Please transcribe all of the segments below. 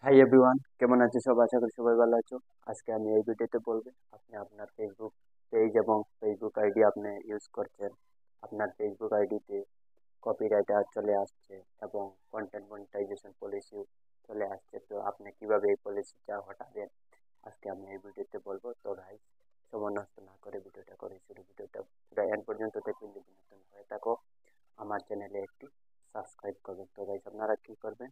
Hi everyone, কেমন আছো সব? আশা করি সবাই ভালো আছো। আজকে আমি এই ভিডিওতে বলবো আপনি আপনার ফেসবুক পেজ এবং ফেসবুক আইডি আপনি ইউজ করছেন, আপনার ফেসবুক আইডিতে কপিরাইটার চলে আসছে এবং কন্টেন্ট মনিটাইজেশন পলিসি চলে আসছে। তো আপনি কিভাবে এই পলিসিটা হটাবেন আজকে আমি এই ভিডিওতে বলবো। তো ভাই, সময় নষ্ট না করে ভিডিওটা করে শুরু। ভিডিওটা পুরো এন্ড পর্যন্ত দেখবেন। যদি নতুন হয়ে থাকো আমার চ্যানেলে একটি সাবস্ক্রাইব করবেন। তো ভাই, আপনারা কি করবেন?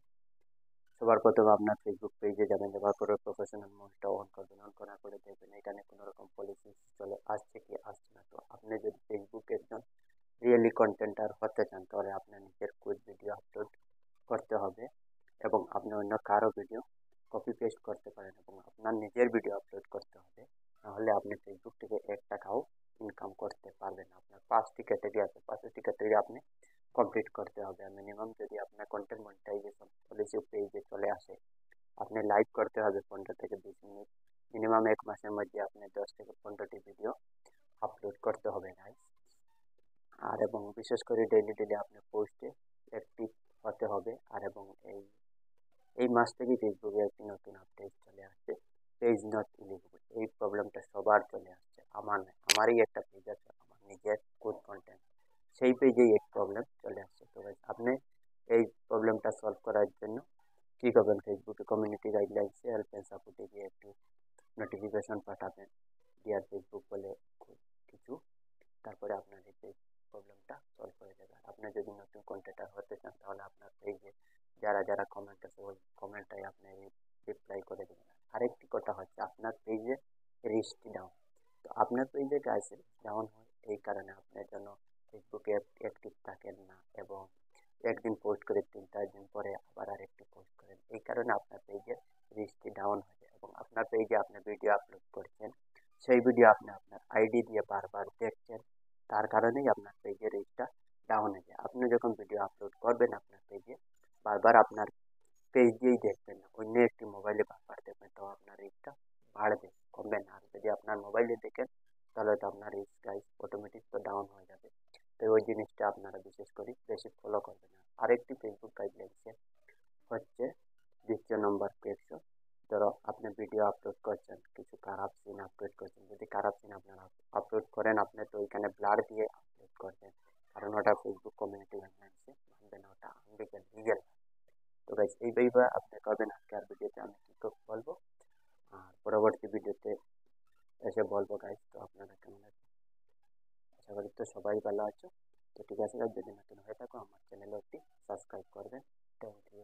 সবার প্রথমে আপনার ফেসবুক পেজে যাবেন, যাওয়ার পরে প্রফেশনাল মোডটা অন করবেন। অন করার পরে দেখবেন এখানে কোনো রকম পলিসি চলে আসছে কি আসছে না। তো আপনি যদি ফেসবুকে একজন রিয়েলি কন্টেন্টার হতে চান তাহলে আপনার নিজের কুইক ভিডিও আপলোড করতে হবে এবং আপনি অন্য কারো ভিডিও কপি পেস্ট করতে পারেন এবং আপনার নিজের ভিডিও আপলোড করতে হবে। নাহলে আপনি ফেসবুক থেকে 1 টাকাও ইনকাম করতে পারবেন না। আপনার 5টি ক্যাটাগরি আছে, 5টি ক্যাটাগরি আপনি কমপ্লিট করতে হবে। মিনিমাম যদি আপনার কন্টেন্ট মনিটাইজেশন পলিসি পেজে চলে আসে, আপনি লাইভ করতে হবে 15 থেকে 20 মিনিট। মিনিমাম 1 মাসের মধ্যে আপনি 10 থেকে 15টি ভিডিও আপলোড করতে হবে গাইস। আর এবং বিশেষ করে ডেইলি ডেইলি আপনি পোস্টে অ্যাক্টিভ হতে হবে। আর এবং এই এই মাস থেকে ফেসবুকে একটি নতুন আপডেট চলে আসছে, পেজ নট এলিজিবল। এই প্রবলেমটা সবার চলে আসছে, আমার নয়। আমারই একটা পেজ আছে, আমার নিজের কোড কন্টেন্ট, সেই পেজেই এই প্রবলেম চলে আসছে। তো guys, আপনি এই প্রবলেমটা সলভ করার জন্য কি করবেন? ফেসবুকে কমিউনিটি গাইডলাইন্সে হেল্প অ্যান্ড সাপোর্টে গিয়ে একটি নোটিফিকেশন পাঠাবেন, ডিয়ার ফেসবুক বলে কিছু। তারপরে আপনার এই প্রবলেমটা সলভ করে দেবে। আর আপনি যদি নতুন কন্টেন্টার হতে চান তাহলে আপনার পেজে যারা যারা কমেন্ট আছে ওই কমেন্টটাই আপনি রিপ্লাই করে দেবেন। আরেকটি কথা হচ্ছে, আপনার পেজে রিচ ডাউন। তো আপনার পেজে গাইস ডাউন হয় এই কারণে আপনার জন্য ফেসবুকে অ্যাক্টিভ থাকেন না এবং একদিন পোস্ট করে 3-4 দিন পরে আবার আরেকটি পোস্ট করেন। এই কারণে আপনার পেজে রিচটি ডাউন হয়ে যায় এবং আপনার পেজে আপনি ভিডিও আপলোড করছেন, সেই ভিডিও আপনি আপনার আইডি দিয়ে বারবার দেখছেন, তার কারণেই আপনার পেজের রিচটা ডাউন হয়ে যায়। আপনি যখন ভিডিও আপলোড করবেন আপনার পেজে, বারবার আপনার পেজ দিয়েই দেখবেন না, অন্য একটি মোবাইলে বারবার দেখবেন, তো আপনার রিচটা বাড়বে, কমবে না। আর যদি আপনার মোবাইলে দেখেন তাহলে তো আপনার রিচ গাইস অটোমেটিক তো ডাউন হয়ে যাবে। তো ওই জিনিসটা আপনারা বিশেষ করে বেশি ফলো করবেন না। আরেকটি ফেসবুক গাইডলাইন্সে হচ্ছে 2 নম্বর কোয়েকশন। ধরো আপনি ভিডিও আপলোড করছেন, কিছু খারাপ সিন আপলোড করছেন, যদি খারাপ সিন আপনারা আপলোড করেন আপনি, তো ওইখানে ব্লার দিয়ে আপলোড করবেন, কারণ ওটা ফেসবুক কমিউনিটি গাইডলাইন্সে মানবে না, ওটা আনলিগাল, লিগেল। তো গাইস এইভাবে আপনি করবেন। আজকে আর ভিডিওতে আমি কি বলবো আর পরবর্তী ভিডিওতে এসে বলবো গাইস। তো আপনারা কেমন আছেন? আশা করি তো সবাই ভালো আছো। তো ঠিক আছে guys, যদি নতুন হয়ে থাকো আমার চ্যানেলে একটি সাবস্ক্রাইব করবেন। Thank you.